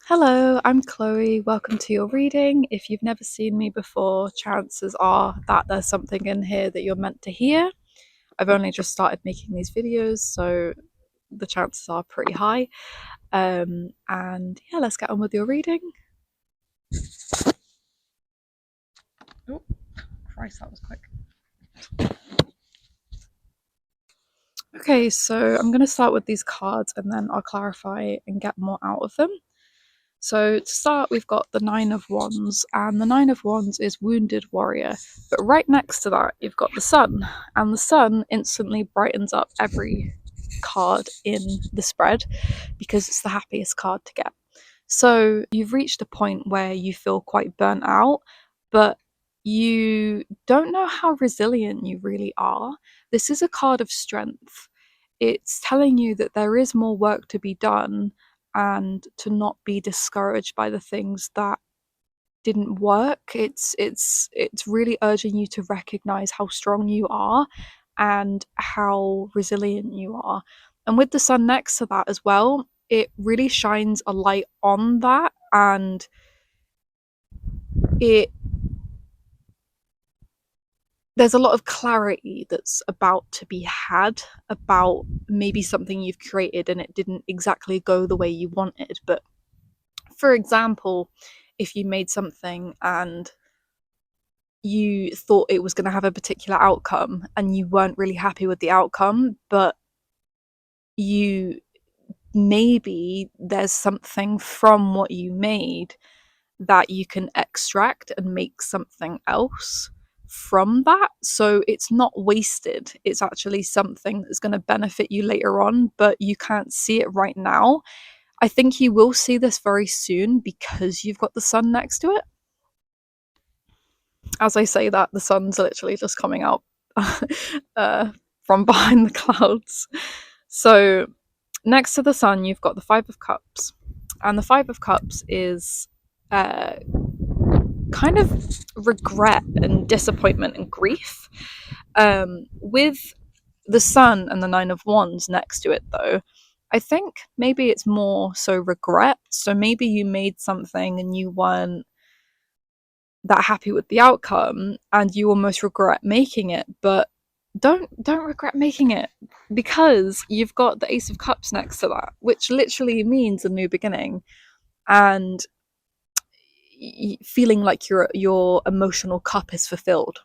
Hello, I'm Chloe. Welcome to your reading. If you've never seen me before, chances are that there's something in here that you're meant to hear. I've only just started making these videos, so the chances are pretty high. And yeah, let's get on with your reading. Oh, Christ, that was quick. Okay, so I'm going to start with these cards and then I'll clarify and get more out of them. So to start, we've got the Nine of Wands, and the Nine of Wands is Wounded Warrior. But right next to that, you've got the Sun, and the Sun instantly brightens up every card in the spread because it's the happiest card to get. So you've reached a point where you feel quite burnt out, but you don't know how resilient you really are. This is a card of strength. It's telling you that there is more work to be done and to not be discouraged by the things that didn't work. It's really urging you to recognize how strong you are and how resilient you are. And with the sun next to that as well, it really shines a light on that, and it there's a lot of clarity that's about to be had about maybe something you've created and it didn't exactly go the way you wanted. But for example, if you made something and you thought it was going to have a particular outcome and you weren't really happy with the outcome, but you maybe there's something from what you made that you can extract and make something else from that. So it's not wasted. It's actually something that's going to benefit you later on, but you can't see it right now. I think you will see this very soon because you've got the sun next to it. As I say that, the sun's literally just coming out from behind the clouds. So next to the sun, you've got the Five of Cups. And the Five of Cups is kind of regret and disappointment and grief. With the sun and the Nine of Wands next to it, though, I think maybe it's more so regret. So maybe you made something and you weren't that happy with the outcome and you almost regret making it, but don't regret making it because you've got the Ace of Cups next to that, which literally means a new beginning and feeling like your emotional cup is fulfilled.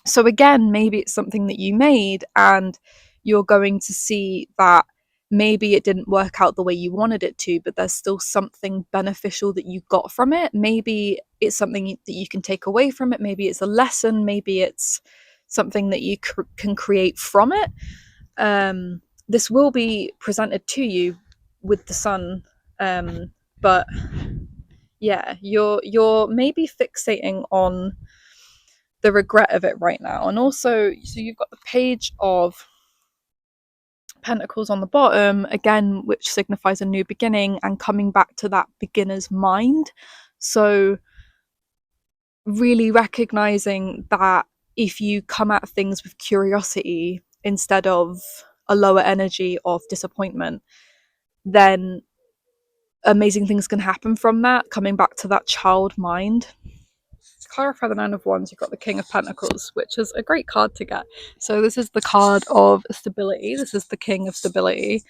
So again, maybe it's something that you made and you're going to see that maybe it didn't work out the way you wanted it to, but there's still something beneficial that you got from it. Maybe it's something that you can take away from it. Maybe it's a lesson. Maybe it's something that you can create from it. This will be presented to you with the sun, but yeah, you're maybe fixating on the regret of it right now. And also, so you've got the Page of Pentacles on the bottom again, which signifies a new beginning and coming back to that beginner's mind. So really recognizing that if you come at things with curiosity instead of a lower energy of disappointment, then amazing things can happen from that, coming back to that child mind. To clarify the Nine of Wands, you've got the King of Pentacles, which is a great card to get. So this is the card of stability. This is the King of Stability.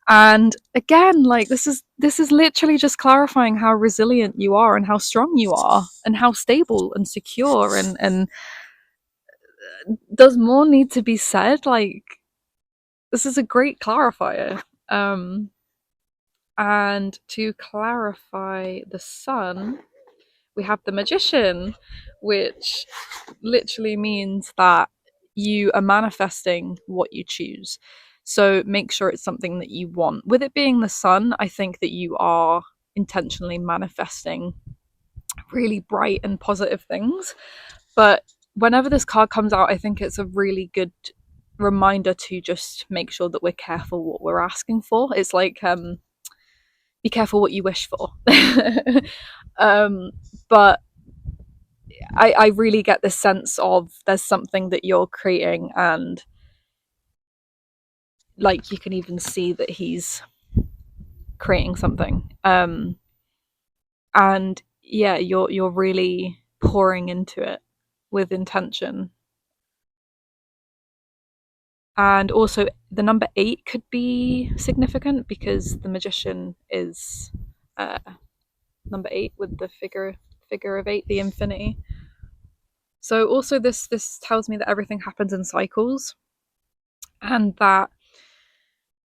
And again, like this is literally just clarifying how resilient you are and how strong you are and how stable and secure, and does more need to be said? Like, this is a great clarifier. And to clarify the sun, we have the Magician, which literally means that you are manifesting what you choose. So make sure it's something that you want. With it being the sun, I think that you are intentionally manifesting really bright and positive things. But whenever this card comes out, I think it's a really good reminder to just make sure that we're careful what we're asking for. It's like, be careful what you wish for. But I really get this sense of there's something that you're creating, and like you can even see that he's creating something. and yeah, you're really pouring into it with intention. And also the number 8 could be significant because the magician is uh, number 8 with the figure of 8, the infinity. So also this tells me that everything happens in cycles, and that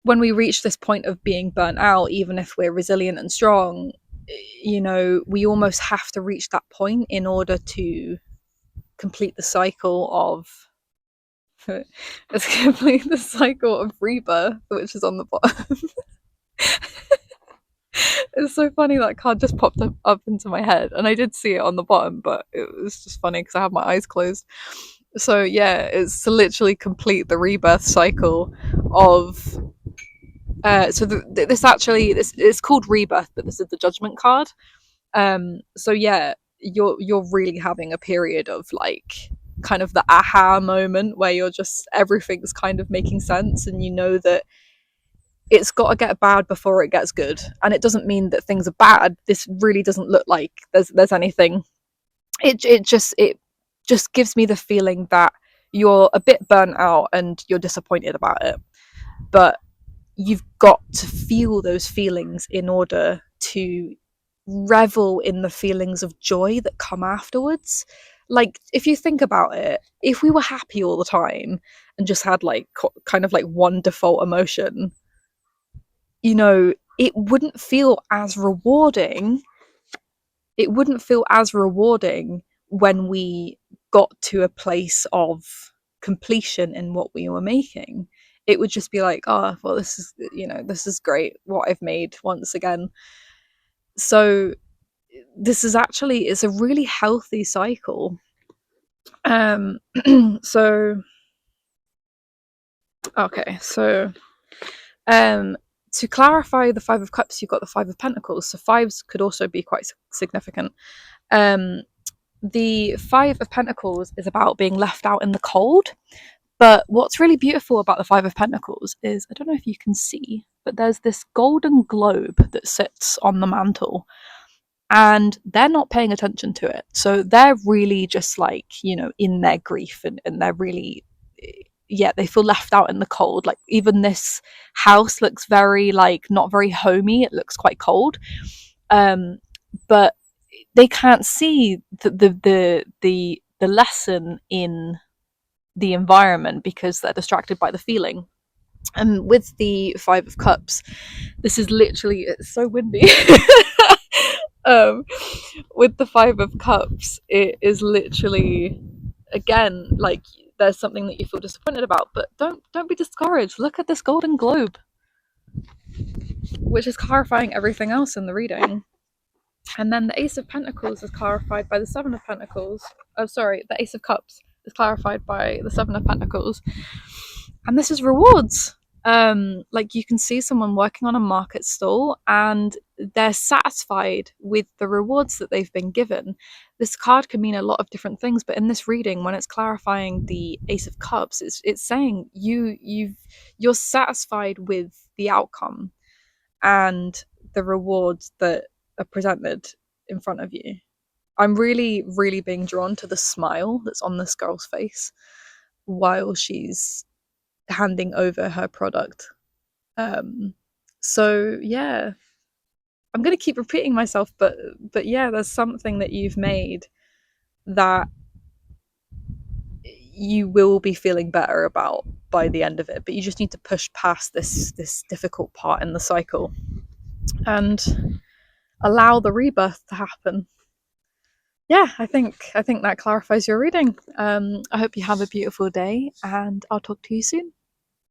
when we reach this point of being burnt out, even if we're resilient and strong, we almost have to reach that point in order to complete the cycle of let's complete the cycle of rebirth, which is on the bottom. It's so funny, that card just popped up into my head, and I did see it on the bottom, but it was just funny because I had my eyes closed. So yeah, it's to literally complete the rebirth cycle of this is called rebirth, but this is the judgment card. So yeah, you're really having a period of like kind of the aha moment where you're just, everything's kind of making sense, and you know that it's got to get bad before it gets good. And it doesn't mean that things are bad. This really doesn't look like there's anything. It just gives me the feeling that you're a bit burnt out and you're disappointed about it, but you've got to feel those feelings in order to revel in the feelings of joy that come afterwards. Like, if you think about it, if we were happy all the time and just had like kind of like one default emotion, it wouldn't feel as rewarding. It wouldn't feel as rewarding when we got to a place of completion in what we were making. It would just be like, oh, well, this is great, what I've made once again. So this is actually, it's a really healthy cycle. So okay, so to clarify the 5 of Cups, you've got the 5 of Pentacles. So 5s could also be quite significant. The 5 of Pentacles is about being left out in the cold. But what's really beautiful about the 5 of Pentacles is, I don't know if you can see, but there's this golden globe that sits on the mantle, and they're not paying attention to it. So they're really just like, in their grief, and they're really, yeah, they feel left out in the cold. Like, even this house looks very, like, not very homey. It looks quite cold. But they can't see the lesson in the environment because they're distracted by the feeling. And with the 5 of Cups, this is literally, it's so windy. With the 5 of Cups, it is literally, again, like, there's something that you feel disappointed about, but don't be discouraged. Look at this golden globe, which is clarifying everything else in the reading. And then the Ace of Pentacles is clarified by the 7 of Pentacles. Oh, sorry, the Ace of Cups is clarified by the 7 of Pentacles. And this is rewards. Like, you can see someone working on a market stall and they're satisfied with the rewards that they've been given. This card can mean a lot of different things, but in this reading, when it's clarifying the Ace of Cups, it's saying you're satisfied with the outcome and the rewards that are presented in front of you. I'm really, really being drawn to the smile that's on this girl's face while she's handing over her product. So yeah, I'm going to keep repeating myself, but yeah, there's something that you've made that you will be feeling better about by the end of it, but you just need to push past this difficult part in the cycle and allow the rebirth to happen. Yeah, I think that clarifies your reading. I hope you have a beautiful day, and I'll talk to you soon.